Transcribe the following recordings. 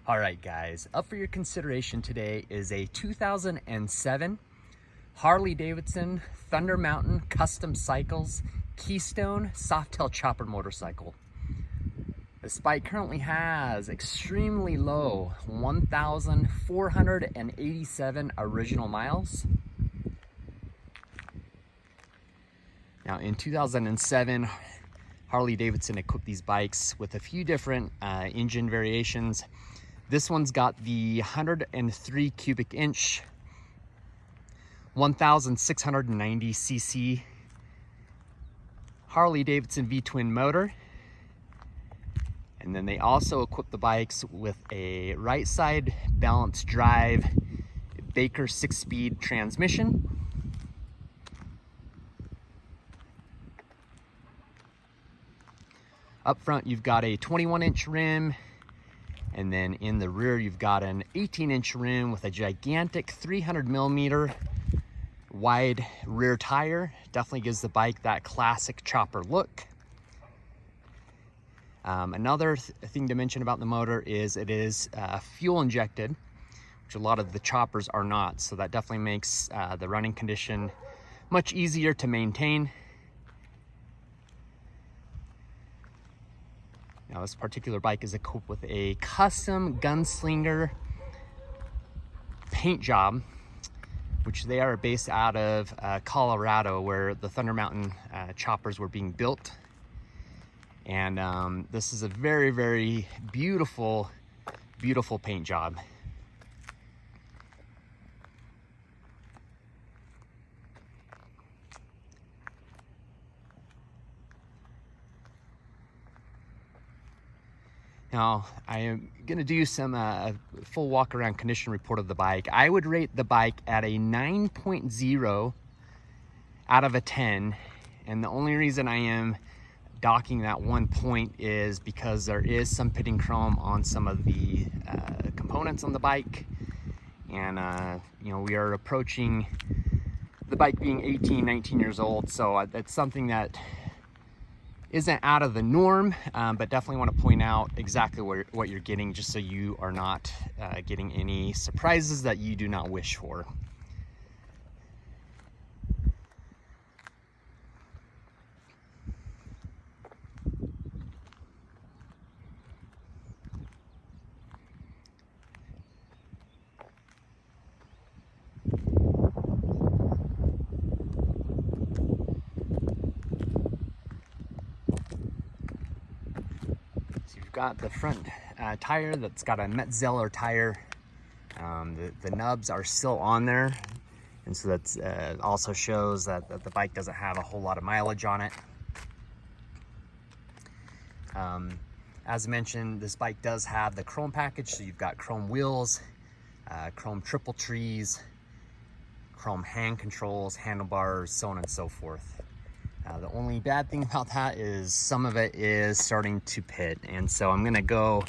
All right, guys, up for your consideration today is a 2007 Harley-Davidson Thunder Mountain Custom Cycles Keystone Softail chopper motorcycle. This bike currently has extremely low 1,487 original miles. Now, in 2007, Harley-Davidson equipped these bikes with a few different engine variations. This one's got the 103 cubic inch, 1,690 cc Harley-Davidson V-twin motor. And then they also equip the bikes with a right side balanced drive Baker 6-speed transmission. Up front, you've got a 21-inch rim, and then in the rear, you've got an 18-inch rim with a gigantic 300mm wide rear tire. Definitely gives the bike that classic chopper look. Another thing to mention about the motor is it is fuel injected, which a lot of the choppers are not. So that definitely makes the running condition much easier to maintain. Now, this particular bike is equipped with a custom Gunslinger paint job, which they are based out of Colorado, where the Thunder Mountain choppers were being built. And this is a very, very beautiful, beautiful paint job. Now, I am going to do some full walk-around condition report of the bike. I would rate the bike at a 9.0 out of a 10. And the only reason I am docking that 1 point is because there is some pitting chrome on some of the components on the bike. And, you know, we are approaching the bike being 18, 19 years old. So that's something that isn't out of the norm, but definitely want to point out exactly what you're getting, just so you are not getting any surprises that you do not wish for. Got the front tire that's got a Metzeler tire. The nubs are still on there, and so that's also shows that the bike doesn't have a whole lot of mileage on it. As mentioned, this bike does have the chrome package, so you've got chrome wheels, chrome triple trees, chrome hand controls, handlebars, so on and so forth. The only bad thing about that is some of it is starting to pit, and so I'm gonna go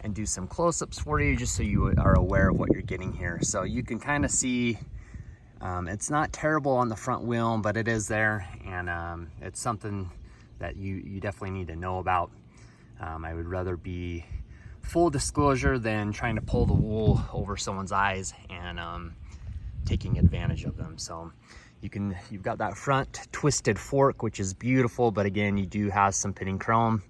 and do some close-ups for you just so you are aware of what you're getting here. So you can kind of see it's not terrible on the front wheel, but it is there, and it's something that you definitely need to know about. I would rather be full disclosure than trying to pull the wool over someone's eyes and taking advantage of them. So you've got that front twisted fork, which is beautiful, but again, you do have some pitting chrome.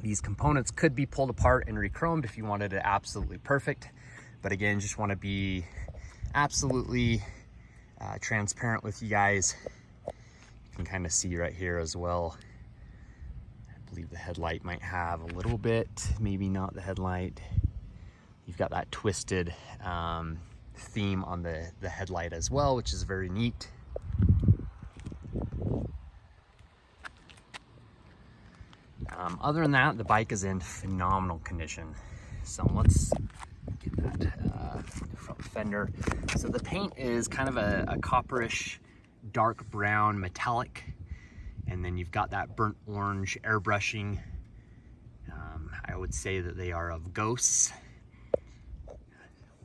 These components could be pulled apart and re-chromed if you wanted it absolutely perfect, but again, just want to be absolutely transparent with you guys. You can kind of see right here as well. I believe the headlight might have a little bit, maybe not the headlight. You've got that twisted theme on the headlight as well, which is very neat. Other than that, the bike is in phenomenal condition. So let's get that front fender. So the paint is kind of a copperish, dark brown metallic, and then you've got that burnt orange airbrushing. I would say that they are of Ghosts,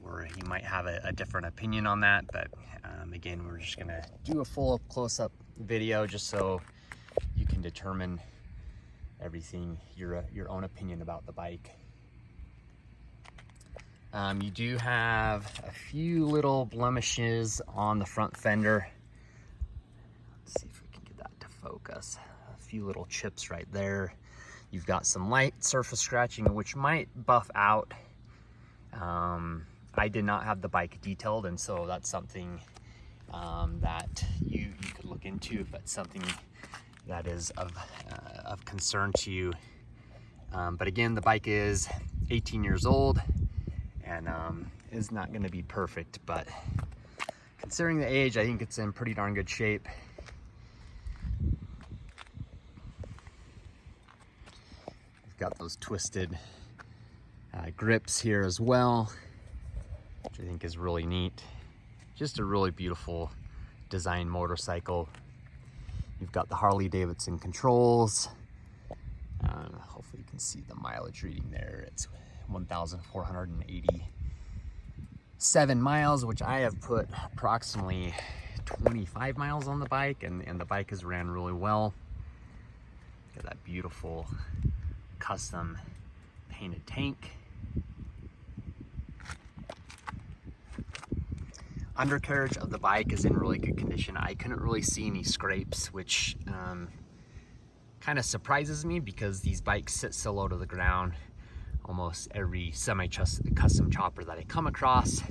or you might have a different opinion on that, but again, we're just gonna do a full close-up video just so you can determine everything, your own opinion about the bike. You do have a few little blemishes on the front fender. Let's see if we can get that to focus. A few little chips right there. You've got some light surface scratching, which might buff out. I did not have the bike detailed, and so that's something that you could look into if that's something that is of concern to you. But again, the bike is 18 years old and is not going to be perfect, but considering the age, I think it's in pretty darn good shape. We've got those twisted grips here as well, which I think is really neat. Just a really beautiful design motorcycle. You've got the Harley Davidson controls. Hopefully you can see the mileage reading there. It's 1,487 miles, which I have put approximately 25 miles on the bike, and the bike has ran really well. Look at that beautiful custom painted tank. Undercarriage of the bike is in really good condition. I couldn't really see any scrapes, which kind of surprises me because these bikes sit so low to the ground. Almost every semi-custom chopper that I come across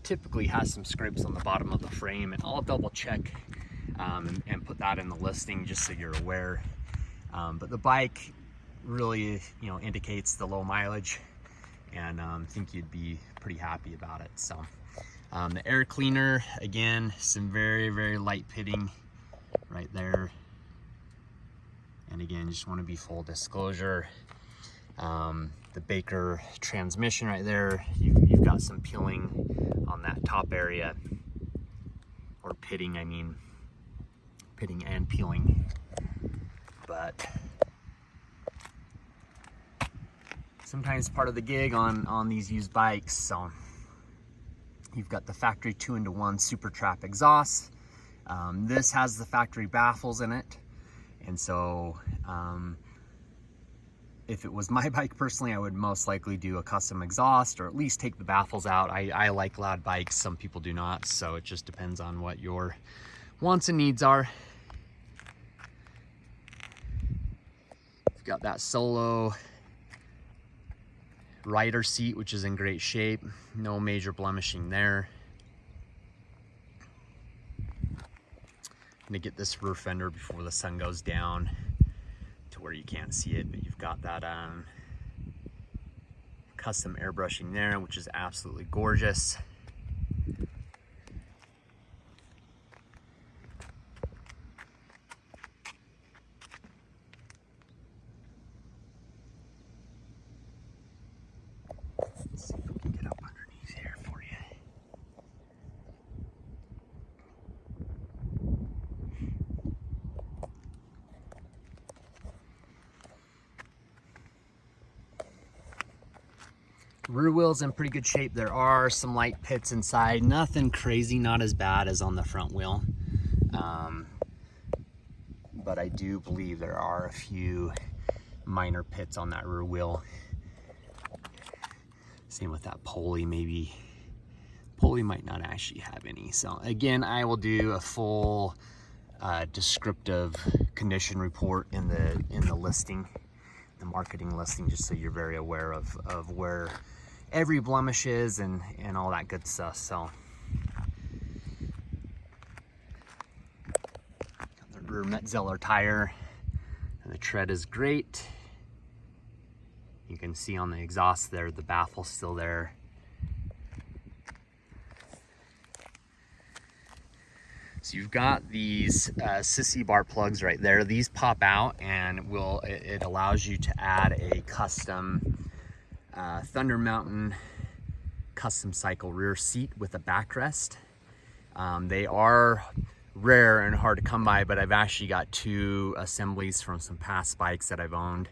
typically has some scrapes on the bottom of the frame, and I'll double check and put that in the listing just so you're aware. But the bike really, indicates the low mileage, and I think you'd be pretty happy about it. So the air cleaner, again, some very, very light pitting right there. And again, just want to be full disclosure. The Baker transmission right there, you've got some peeling on that top area, or pitting, I mean, pitting and peeling. But sometimes part of the gig on these used bikes. So you've got the factory 2-in-1 SuperTrapp exhaust. This has the factory baffles in it. And so if it was my bike personally, I would most likely do a custom exhaust, or at least take the baffles out. I like loud bikes, some people do not, so it just depends on what your wants and needs are. You've got that Solo rider seat, which is in great shape. No major blemishing there. I'm gonna get this rear fender before the sun goes down to where you can't see it, but you've got that custom airbrushing there, which is absolutely gorgeous. Let's see if we can get up underneath here for you. Rear wheel's in pretty good shape. There are some light pits inside, nothing crazy, not as bad as on the front wheel. But I do believe there are a few minor pits on that rear wheel. Same with that pulley, maybe. Pulley might not actually have any. So again, I will do a full descriptive condition report in the listing, the marketing listing, just so you're very aware of where every blemish is and all that good stuff. So got the rear Metzeler tire, and the tread is great. You can see on the exhaust there, the baffle's still there. So you've got these sissy bar plugs right there. These pop out, and it allows you to add a custom Thunder Mountain custom cycle rear seat with a backrest. They are rare and hard to come by, but I've actually got 2 assemblies from some past bikes that I've owned.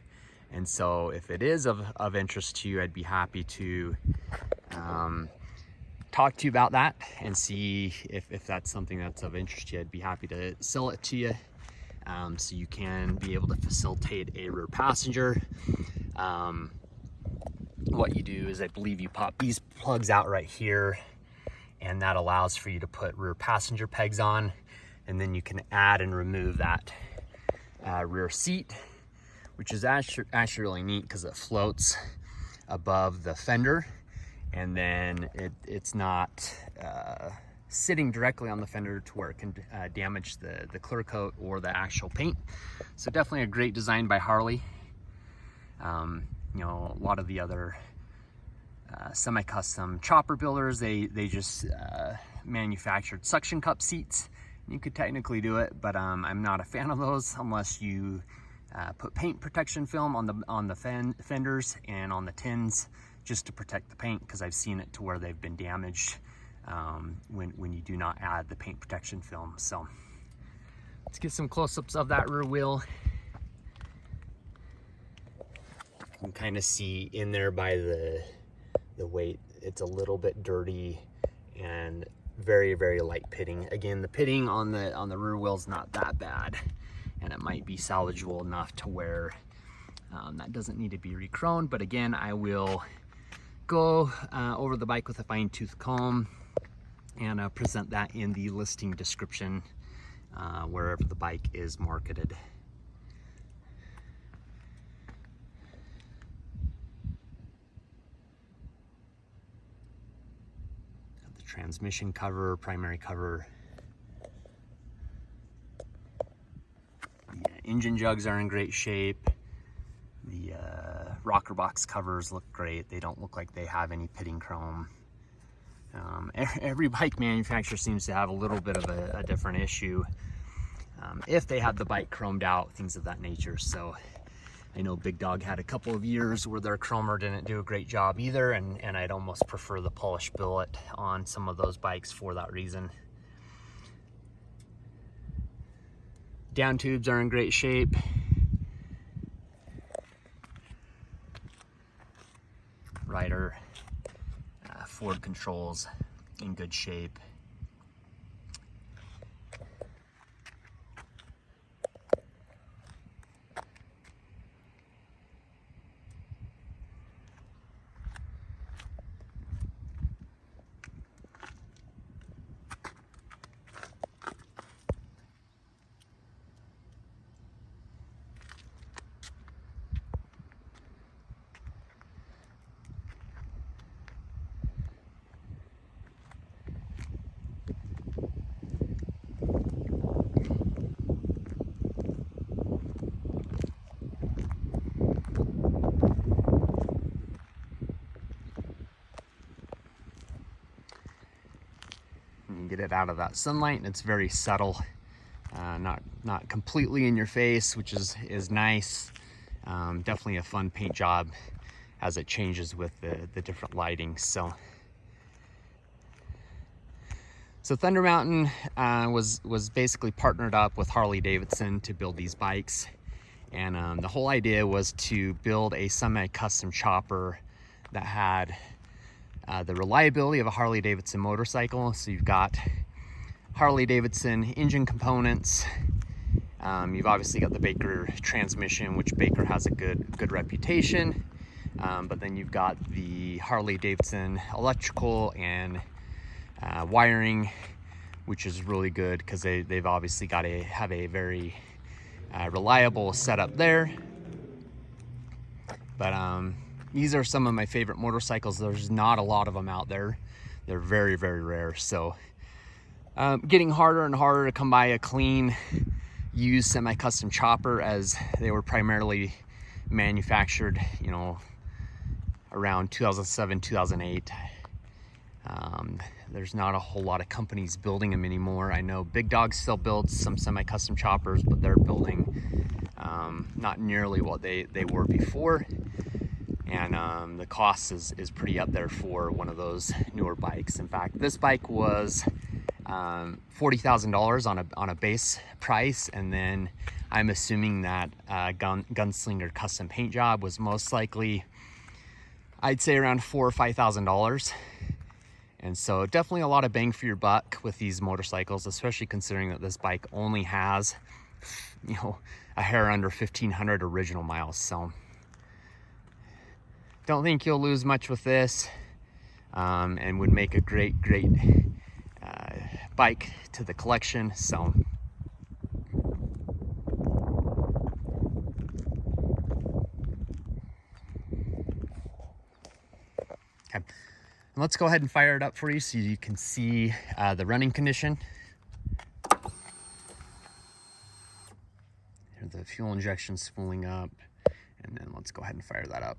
And so if it is of interest to you, I'd be happy to talk to you about that and see if that's something that's of interest to you. I'd be happy to sell it to you, so you can be able to facilitate a rear passenger. what you do is I believe you pop these plugs out right here, and that allows for you to put rear passenger pegs on, and then you can add and remove that rear seat, which is actually really neat because it floats above the fender, and then it's not sitting directly on the fender to where it can damage the clear coat or the actual paint. So definitely a great design by Harley. You know, a lot of the other semi-custom chopper builders, they just manufactured suction cup seats. You could technically do it, but I'm not a fan of those unless you put paint protection film on the fenders and on the tins just to protect the paint, because I've seen it to where they've been damaged when you do not add the paint protection film. So let's get some close-ups of that rear wheel. You can kind of see in there by the weight, it's a little bit dirty and very, very light pitting. Again, the pitting on the rear wheel is not that bad, and it might be salvageable enough to where that doesn't need to be re-chromed. But again, I will go over the bike with a fine-tooth comb and present that in the listing description wherever the bike is marketed. The transmission cover, primary cover. The engine jugs are in great shape. The rocker box covers look great. They don't look like they have any pitting chrome. Every bike manufacturer seems to have a little bit of a different issue if they have the bike chromed out, things of that nature. So I know Big Dog had a couple of years where their chromer didn't do a great job either, and I'd almost prefer the polished billet on some of those bikes for that reason. Down tubes are in great shape. Rider forward controls in good shape. Get it out of that sunlight, and it's very subtle, not completely in your face, which is nice. Definitely a fun paint job as it changes with the different lighting. So Thunder Mountain was basically partnered up with Harley Davidson to build these bikes, and the whole idea was to build a semi-custom chopper that had the reliability of a Harley Davidson motorcycle. So you've got Harley Davidson engine components. You've obviously got the Baker transmission, which Baker has a good reputation. But then you've got the Harley Davidson electrical and wiring, which is really good because they've obviously got to have a very reliable setup there. But these are some of my favorite motorcycles. There's not a lot of them out there. They're very, very rare. So getting harder and harder to come by a clean used semi-custom chopper, as they were primarily manufactured, you know, around 2007, 2008. There's not a whole lot of companies building them anymore. I know Big Dog still builds some semi-custom choppers, but they're building not nearly what they were before. And the cost is pretty up there for one of those newer bikes. In fact, this bike was $40,000 on a base price, and then I'm assuming that Gunslinger custom paint job was most likely, I'd say, around $4,000 or $5,000. And so definitely a lot of bang for your buck with these motorcycles, especially considering that this bike only has, you know, a hair under 1,500 original miles. So Don't think you'll lose much with this, and would make a great bike to the collection. So okay, and let's go ahead and fire it up for you so you can see the running condition. Here, the fuel injection spooling up, and then let's go ahead and fire that up.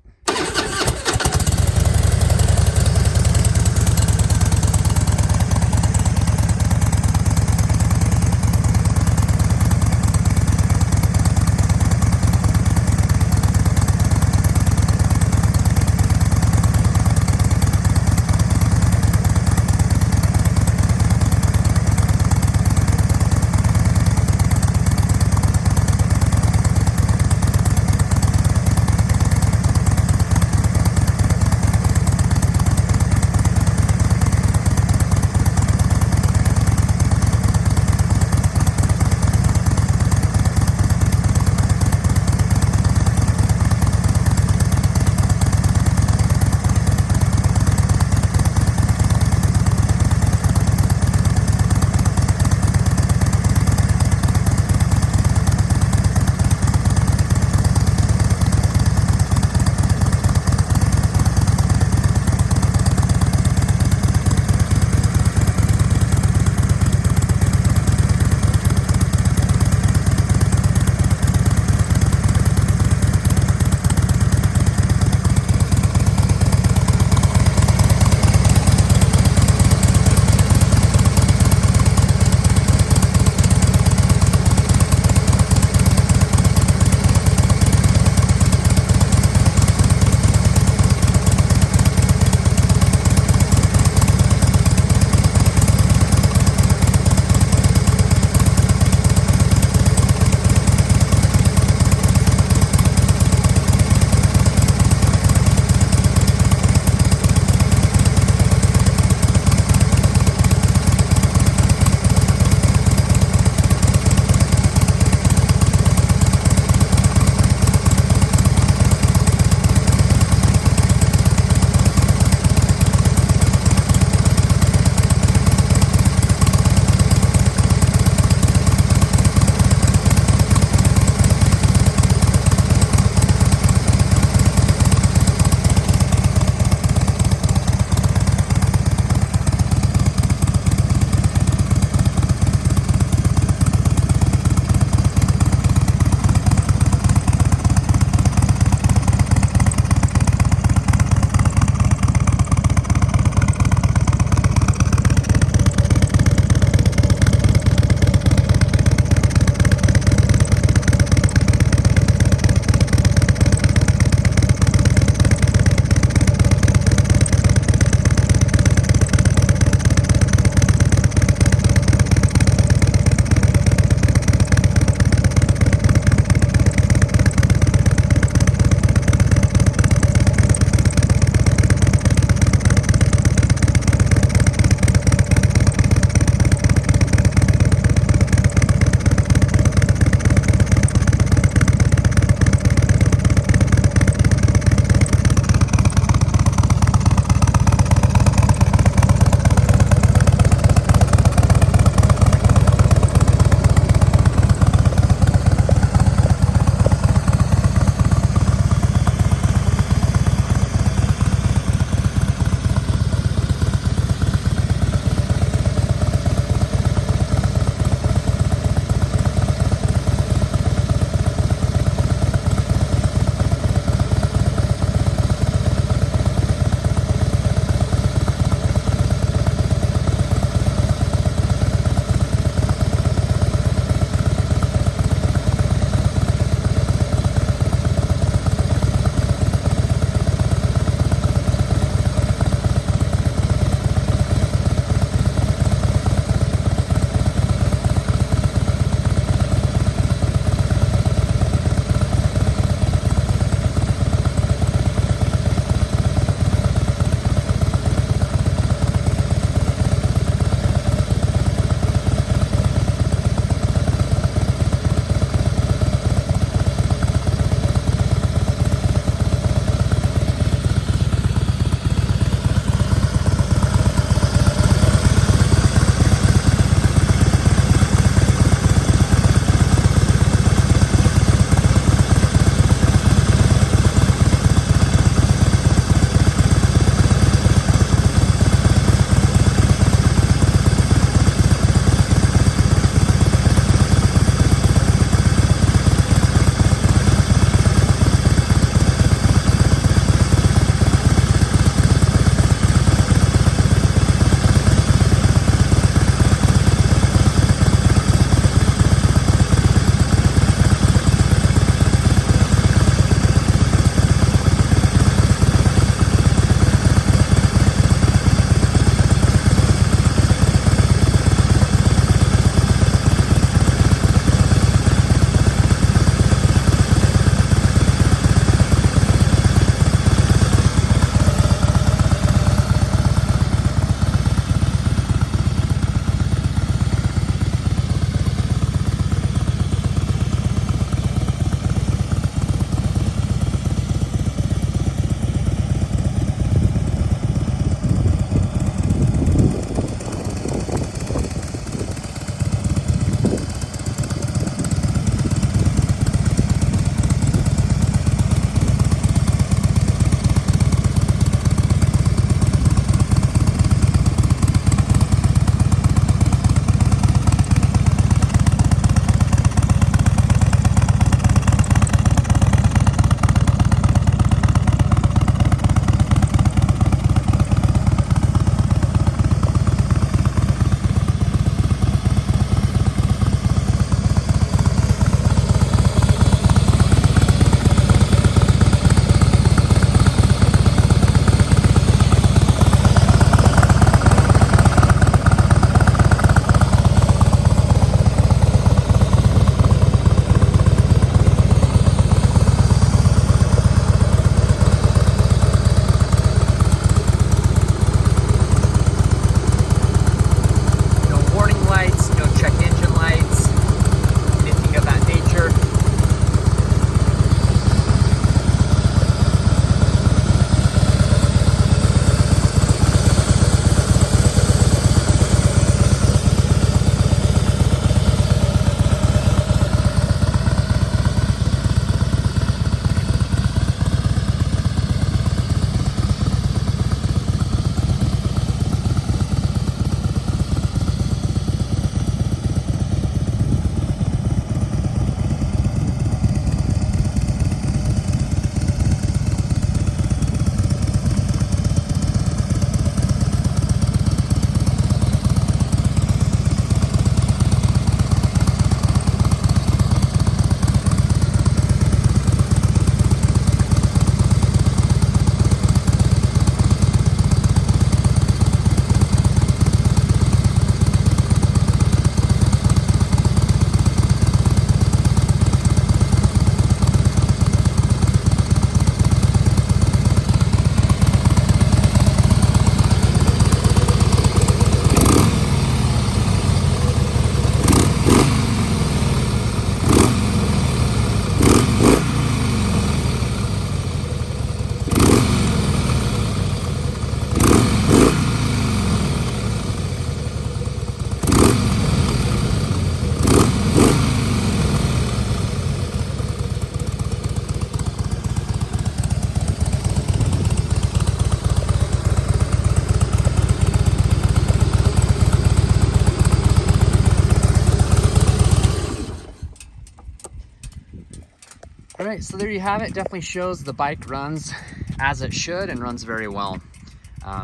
right, so there you have it. Definitely shows the bike runs as it should and runs very well.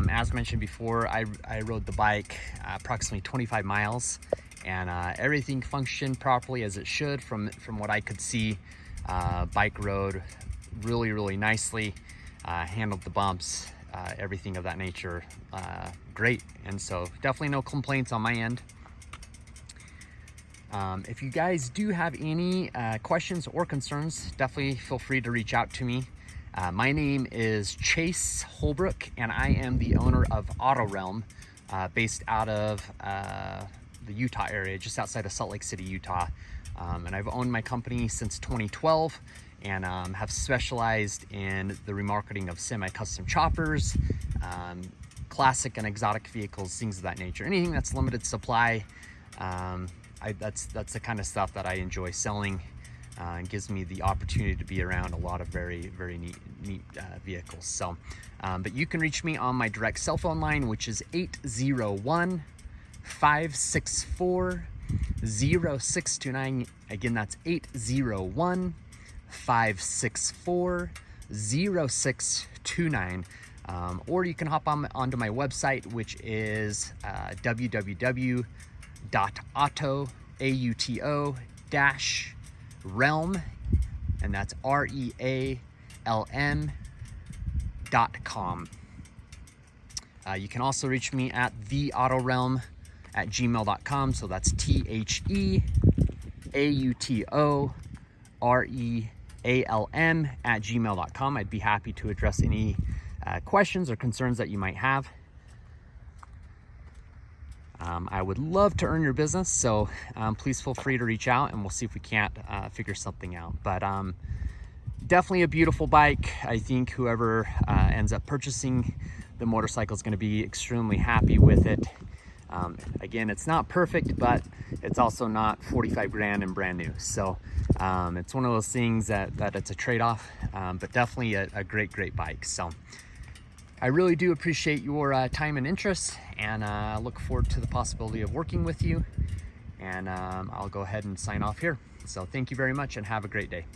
As mentioned before, I rode the bike approximately 25 miles, and everything functioned properly as it should from what I could see. Bike rode really nicely, handled the bumps, everything of that nature great, and so definitely no complaints on my end. If you guys do have any questions or concerns, definitely feel free to reach out to me. My name is Chase Holbrook, and I am the owner of Auto Realm, based out of the Utah area, just outside of Salt Lake City, Utah. And I've owned my company since 2012, and have specialized in the remarketing of semi-custom choppers, classic and exotic vehicles, things of that nature. Anything that's limited supply, that's the kind of stuff that I enjoy selling. And gives me the opportunity to be around a lot of very neat vehicles. So, but you can reach me on my direct cell phone line, which is 801-564-0629. Again, that's 801-564-0629. Or you can hop onto my website, which is www.auto-realm, and that's REALM.com. You can also reach me at theautorealm@gmail.com. So that's TheAutorealm@gmail.com. I'd be happy to address any questions or concerns that you might have. I would love to earn your business, so please feel free to reach out, and we'll see if we can't figure something out. But definitely a beautiful bike. I think whoever ends up purchasing the motorcycle is going to be extremely happy with it. Again, it's not perfect, but it's also not 45 grand and brand new. So it's one of those things that it's a trade-off, but definitely a great bike. So I really do appreciate your time and interest, and look forward to the possibility of working with you. And I'll go ahead and sign off here. So thank you very much, and have a great day.